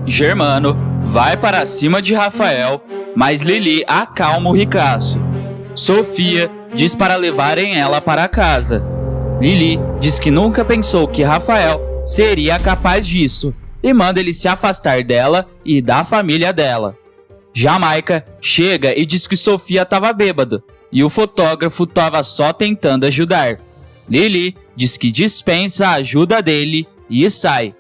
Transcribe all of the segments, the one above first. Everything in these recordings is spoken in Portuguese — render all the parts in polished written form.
Germano vai para cima de Rafael, mas Lili acalma o ricaço. Sofia diz para levarem ela para casa. Lili diz que nunca pensou que Rafael seria capaz disso e manda ele se afastar dela e da família dela. Jamaica chega e diz que Sofia estava bêbada e o fotógrafo estava só tentando ajudar. Lili diz que dispensa a ajuda dele e sai.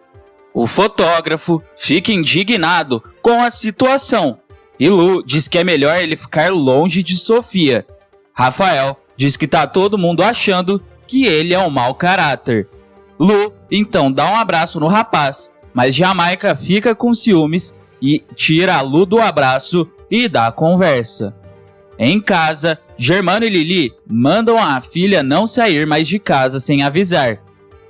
O fotógrafo fica indignado com a situação e Lu diz que é melhor ele ficar longe de Sofia. Rafael diz que tá todo mundo achando que ele é um mau caráter. Lu então dá um abraço no rapaz, mas Jamaica fica com ciúmes e tira a Lu do abraço e dá conversa. Em casa, Germano e Lili mandam a filha não sair mais de casa sem avisar.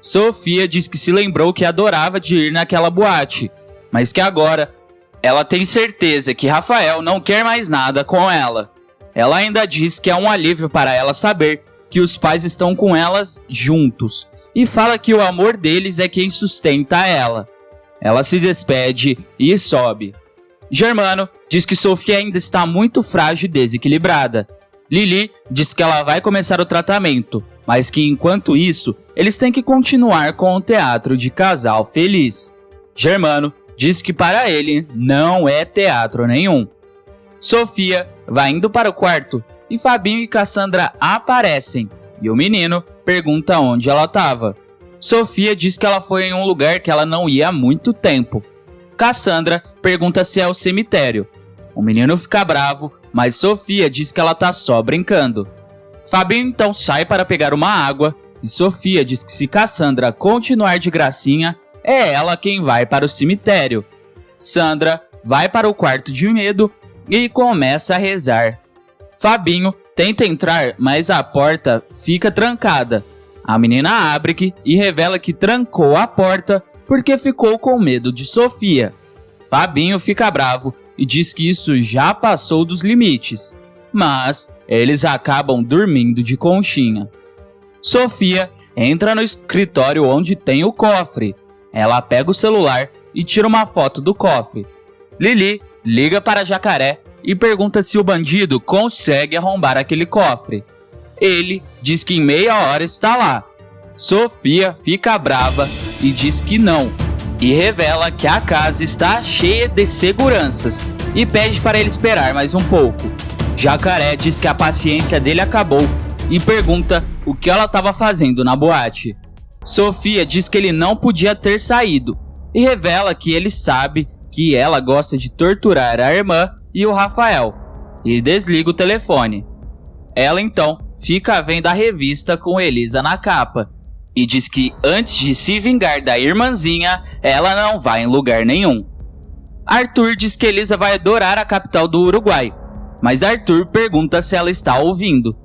Sofia diz que se lembrou que adorava de ir naquela boate, mas que agora ela tem certeza que Rafael não quer mais nada com ela. Ela ainda diz que é um alívio para ela saber que os pais estão com elas juntos e fala que o amor deles é quem sustenta ela. Ela se despede e sobe. Germano diz que Sofia ainda está muito frágil e desequilibrada. Lili diz que ela vai começar o tratamento, mas que enquanto isso, eles têm que continuar com o teatro de casal feliz. Germano diz que para ele não é teatro nenhum. Sofia vai indo para o quarto e Fabinho e Cassandra aparecem e o menino pergunta onde ela estava. Sofia diz que ela foi em um lugar que ela não ia há muito tempo. Cassandra pergunta se é o cemitério. O menino fica bravo, mas Sofia diz que ela tá só brincando. Fabinho então sai para pegar uma água e Sofia diz que se Cassandra continuar de gracinha, é ela quem vai para o cemitério. Sandra vai para o quarto de medo e começa a rezar. Fabinho tenta entrar, mas a porta fica trancada. A menina abre e revela que trancou a porta porque ficou com medo de Sofia. Fabinho fica bravo e diz que isso já passou dos limites, mas eles acabam dormindo de conchinha. Sofia entra no escritório onde tem o cofre. Ela pega o celular e tira uma foto do cofre. Lili liga para Jacaré e pergunta se o bandido consegue arrombar aquele cofre. Ele diz que em meia hora está lá. Sofia fica brava e diz que não, e revela que a casa está cheia de seguranças e pede para ele esperar mais um pouco. Jacaré diz que a paciência dele acabou e pergunta o que ela estava fazendo na boate. Sofia diz que ele não podia ter saído e revela que ele sabe que ela gosta de torturar a irmã e o Rafael, e desliga o telefone. Ela então fica vendo a revista com Elisa na capa e diz que antes de se vingar da irmãzinha, ela não vai em lugar nenhum. Arthur diz que Elisa vai adorar a capital do Uruguai, mas Arthur pergunta se ela está ouvindo.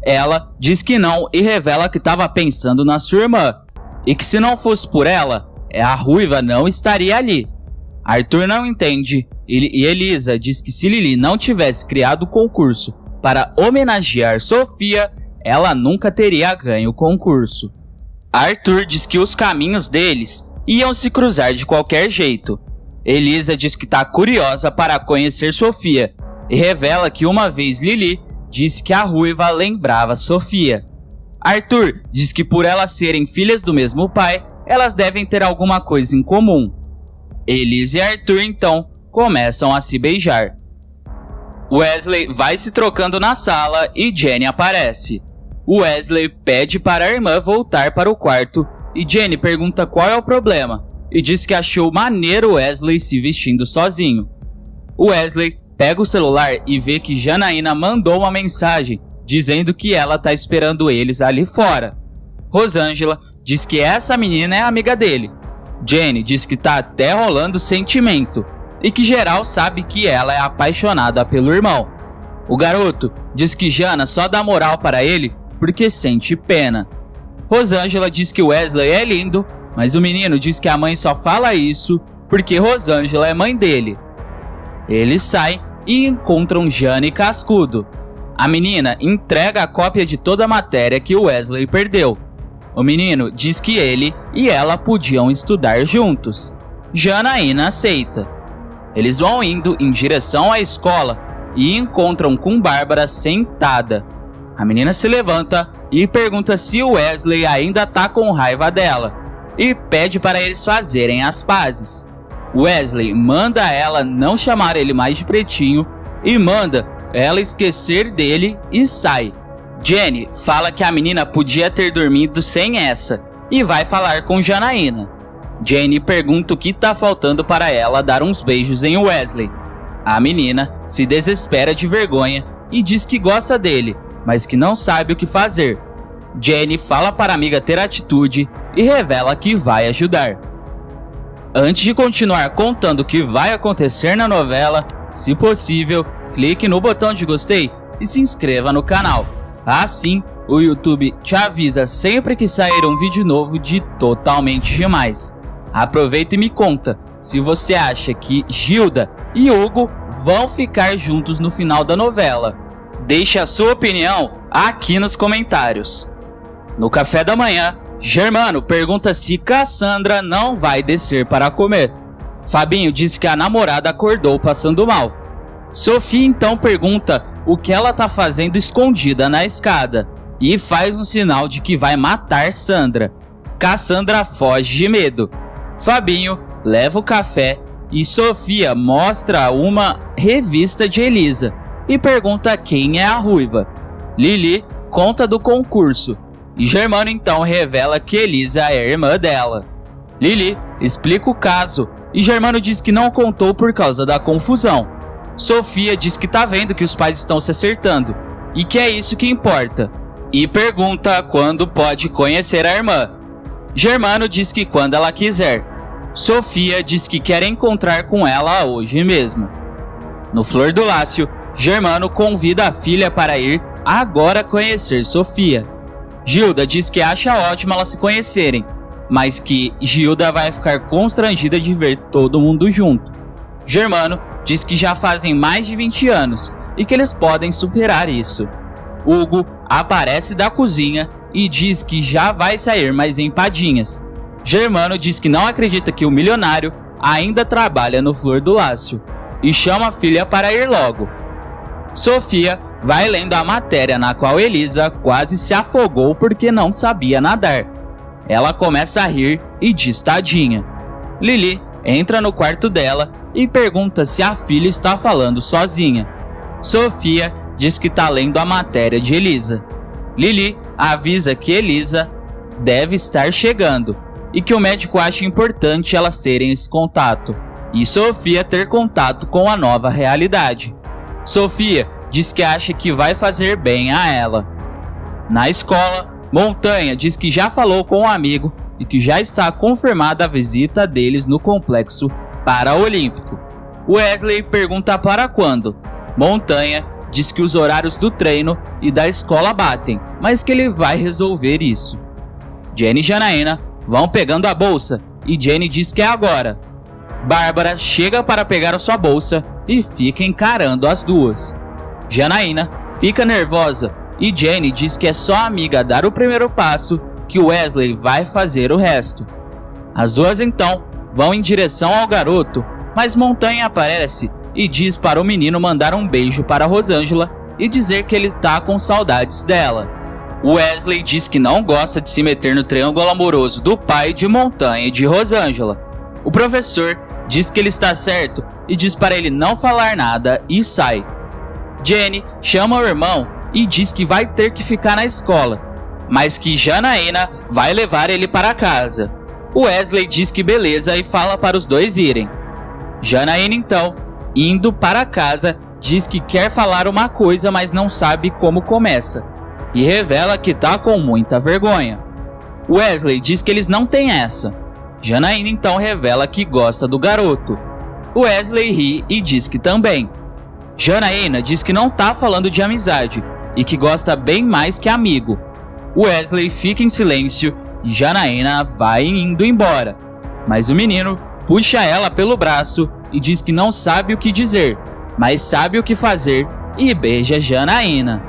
Ela diz que não e revela que estava pensando na sua irmã e que se não fosse por ela, a Ruiva não estaria ali. Arthur não entende e Elisa diz que se Lili não tivesse criado o concurso para homenagear Sofia, ela nunca teria ganho o concurso. Arthur diz que os caminhos deles iam se cruzar de qualquer jeito. Elisa diz que está curiosa para conhecer Sofia e revela que uma vez Lili disse que a Ruiva lembrava Sofia. Arthur diz que por elas serem filhas do mesmo pai, elas devem ter alguma coisa em comum. Elisa e Arthur então começam a se beijar. Wesley vai se trocando na sala e Jenny aparece. Wesley pede para a irmã voltar para o quarto e Jenny pergunta qual é o problema e diz que achou maneiro Wesley se vestindo sozinho. Wesley pega o celular e vê que Janaína mandou uma mensagem dizendo que ela está esperando eles ali fora. Rosângela diz que essa menina é amiga dele. Jenny diz que tá até rolando sentimento e que geral sabe que ela é apaixonada pelo irmão. O garoto diz que Jana só dá moral para ele porque sente pena. Rosângela diz que Wesley é lindo, mas o menino diz que a mãe só fala isso porque Rosângela é mãe dele. Eles saem e encontram Jana e Cascudo. A menina entrega a cópia de toda a matéria que Wesley perdeu. O menino diz que ele e ela podiam estudar juntos. Janaína aceita. Eles vão indo em direção à escola e encontram com Bárbara sentada. A menina se levanta e pergunta se o Wesley ainda tá com raiva dela e pede para eles fazerem as pazes. Wesley manda ela não chamar ele mais de pretinho e manda ela esquecer dele e sai. Jenny fala que a menina podia ter dormido sem essa e vai falar com Janaína. Jenny pergunta o que tá faltando para ela dar uns beijos em Wesley. A menina se desespera de vergonha e diz que gosta dele, mas que não sabe o que fazer. Jenny fala para a amiga ter atitude e revela que vai ajudar. Antes de continuar contando o que vai acontecer na novela, se possível, clique no botão de gostei e se inscreva no canal. Assim, o YouTube te avisa sempre que sair um vídeo novo de Totalmente Demais. Aproveita e me conta se você acha que Gilda e Hugo vão ficar juntos no final da novela. Deixe a sua opinião aqui nos comentários. No café da manhã, Germano pergunta se Cassandra não vai descer para comer. Fabinho diz que a namorada acordou passando mal. Sofia então pergunta o que ela tá fazendo escondida na escada e faz um sinal de que vai matar Sandra. Cassandra foge de medo. Fabinho leva o café e Sofia mostra uma revista de Elisa e pergunta quem é a ruiva. Lili conta do concurso e Germano então revela que Elisa é irmã dela. Lili explica o caso e Germano diz que não contou por causa da confusão. Sofia diz que tá vendo que os pais estão se acertando e que é isso que importa e pergunta quando pode conhecer a irmã. Germano diz que quando ela quiser. Sofia diz que quer encontrar com ela hoje mesmo. No Flor do Lácio, Germano convida a filha para ir agora conhecer Sofia. Gilda diz que acha ótimo elas se conhecerem, mas que Gilda vai ficar constrangida de ver todo mundo junto. Germano diz que já fazem mais de 20 anos e que eles podem superar isso. Hugo aparece da cozinha e diz que já vai sair mais empadinhas. Germano diz que não acredita que o milionário ainda trabalha no Flor do Lácio e chama a filha para ir logo. Sofia vai lendo a matéria na qual Elisa quase se afogou porque não sabia nadar. Ela começa a rir e diz tadinha. Lili entra no quarto dela e pergunta se a filha está falando sozinha. Sofia diz que está lendo a matéria de Elisa. Lili avisa que Elisa deve estar chegando e que o médico acha importante elas terem esse contato e Sofia ter contato com a nova realidade. Sofia diz que acha que vai fazer bem a ela. Na escola, Montanha diz que já falou com um amigo e que já está confirmada a visita deles no complexo paraolímpico. Wesley pergunta para quando. Montanha diz que os horários do treino e da escola batem, mas que ele vai resolver isso. Jenny e Janaína vão pegando a bolsa e Jenny diz que é agora. Bárbara chega para pegar a sua bolsa e fica encarando as duas. Janaína fica nervosa e Jenny diz que é só a amiga dar o primeiro passo que Wesley vai fazer o resto. As duas então vão em direção ao garoto, mas Montanha aparece e diz para o menino mandar um beijo para Rosângela e dizer que ele tá com saudades dela. Wesley diz que não gosta de se meter no triângulo amoroso do pai de Montanha e de Rosângela. O professor diz que ele está certo e diz para ele não falar nada e sai. Jenny chama o irmão e diz que vai ter que ficar na escola, mas que Janaína vai levar ele para casa. Wesley diz que beleza e fala para os dois irem. Janaína então, indo para casa, diz que quer falar uma coisa, mas não sabe como começa, e revela que tá com muita vergonha. Wesley diz que eles não têm essa. Janaína então revela que gosta do garoto. Wesley ri e diz que também. Janaína diz que não tá falando de amizade e que gosta bem mais que amigo. Wesley fica em silêncio e Janaína vai indo embora, mas o menino puxa ela pelo braço e diz que não sabe o que dizer, mas sabe o que fazer e beija Janaína.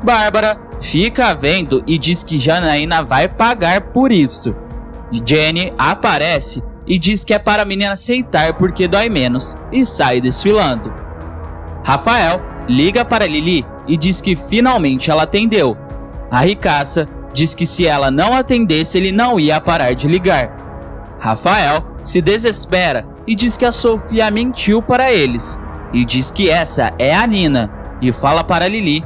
Bárbara fica vendo e diz que Janaína vai pagar por isso. Jenny aparece e diz que é para a menina aceitar porque dói menos e sai desfilando. Rafael liga para Lili e diz que finalmente ela atendeu. A ricaça diz que se ela não atendesse ele não ia parar de ligar. Rafael se desespera e diz que a Sofia mentiu para eles e diz que essa é a Nina e fala para Lili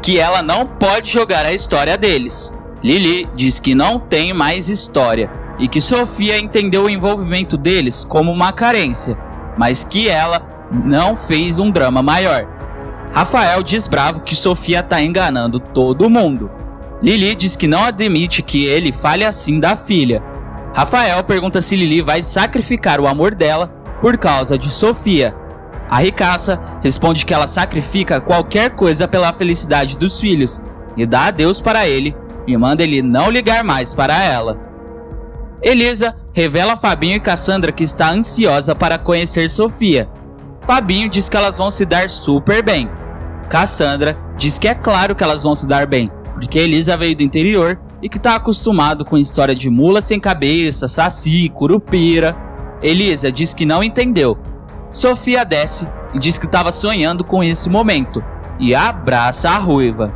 que ela não pode jogar a história deles. Lili diz que não tem mais história e que Sofia entendeu o envolvimento deles como uma carência, mas que ela não fez um drama maior. Rafael diz bravo que Sofia tá enganando todo mundo. Lili diz que não admite que ele fale assim da filha. Rafael pergunta se Lili vai sacrificar o amor dela por causa de Sofia. A ricaça responde que ela sacrifica qualquer coisa pela felicidade dos filhos e dá adeus para ele e manda ele não ligar mais para ela. Elisa revela a Fabinho e Cassandra que está ansiosa para conhecer Sofia. Fabinho diz que elas vão se dar super bem. Cassandra diz que é claro que elas vão se dar bem, porque Elisa veio do interior e que está acostumado com história de mula sem cabeça, saci, curupira. Elisa diz que não entendeu. Sofia desce e diz que estava sonhando com esse momento e abraça a ruiva.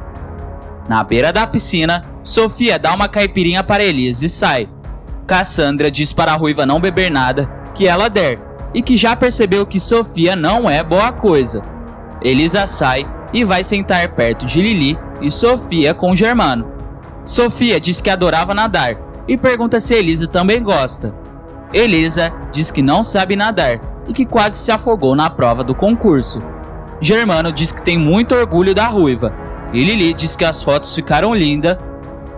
Na beira da piscina, Sofia dá uma caipirinha para Elisa e sai. Cassandra diz para a ruiva não beber nada que ela der e que já percebeu que Sofia não é boa coisa. Elisa sai e vai sentar perto de Lili e Sofia com Germano. Sofia diz que adorava nadar e pergunta se Elisa também gosta. Elisa diz que não sabe nadar e que quase se afogou na prova do concurso. Germano diz que tem muito orgulho da ruiva e Lili diz que as fotos ficaram lindas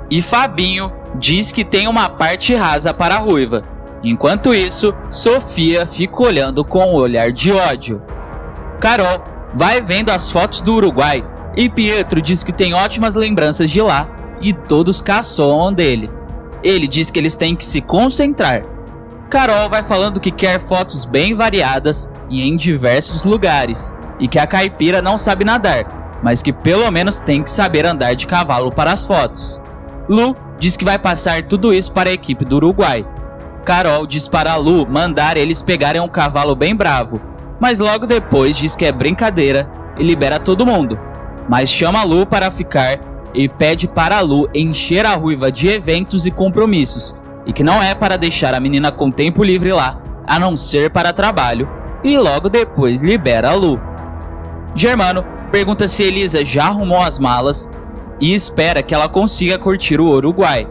e Fabinho diz que tem uma parte rasa para a ruiva. Enquanto isso, Sofia fica olhando com um olhar de ódio. Carol vai vendo as fotos do Uruguai e Pietro diz que tem ótimas lembranças de lá e todos caçoam dele. Ele diz que eles têm que se concentrar. Carol vai falando que quer fotos bem variadas e em diversos lugares e que a caipira não sabe nadar, mas que pelo menos tem que saber andar de cavalo para as fotos. Lu diz que vai passar tudo isso para a equipe do Uruguai. Carol diz para Lu mandar eles pegarem um cavalo bem bravo, mas logo depois diz que é brincadeira e libera todo mundo, mas chama Lu para ficar e pede para Lu encher a ruiva de eventos e compromissos e que não é para deixar a menina com tempo livre lá, a não ser para trabalho, e logo depois libera a Lu. Germano pergunta se Elisa já arrumou as malas e espera que ela consiga curtir o Uruguai.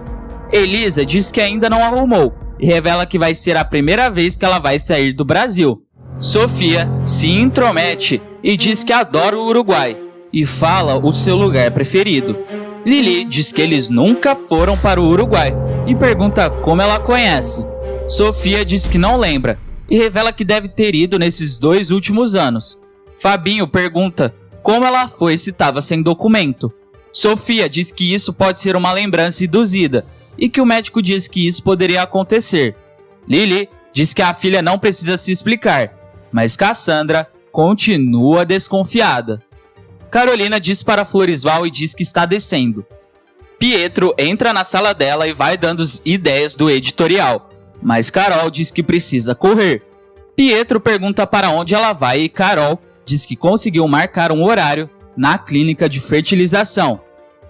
Elisa diz que ainda não arrumou e revela que vai ser a primeira vez que ela vai sair do Brasil. Sofia se intromete e diz que adora o Uruguai e fala o seu lugar preferido. Lili diz que eles nunca foram para o Uruguai e pergunta como ela conhece. Sofia diz que não lembra e revela que deve ter ido nesses 2 últimos anos. Fabinho pergunta como ela foi se estava sem documento. Sofia diz que isso pode ser uma lembrança induzida e que o médico diz que isso poderia acontecer. Lili diz que a filha não precisa se explicar, mas Cassandra continua desconfiada. Carolina diz para Floresval e diz que está descendo. Pietro entra na sala dela e vai dando as ideias do editorial, mas Carol diz que precisa correr. Pietro pergunta para onde ela vai e Carol diz que conseguiu marcar um horário na clínica de fertilização.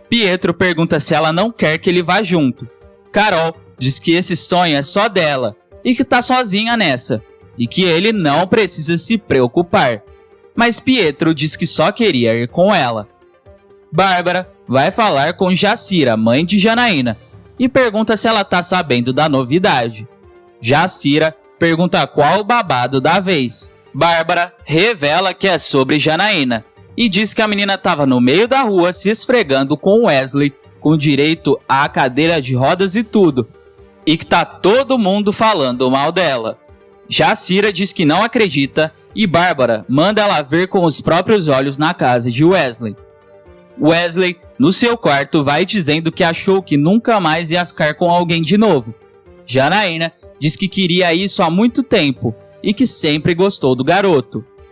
Pietro pergunta se ela não quer que ele vá junto. Carol diz que esse sonho é só dela e que tá sozinha nessa, e que ele não precisa se preocupar. Mas Pietro diz que só queria ir com ela. Bárbara vai falar com Jacira, mãe de Janaína, e pergunta se ela tá sabendo da novidade. Jacira pergunta qual o babado da vez. Bárbara revela que é sobre Janaína e diz que a menina estava no meio da rua se esfregando com Wesley, com direito à cadeira de rodas e tudo, e que tá todo mundo falando mal dela. Jacira diz que não acredita e Bárbara manda ela ver com os próprios olhos na casa de Wesley. Wesley, no seu quarto, vai dizendo que achou que nunca mais ia ficar com alguém de novo. Janaína diz que queria isso há muito tempo e que sempre gostou do garoto.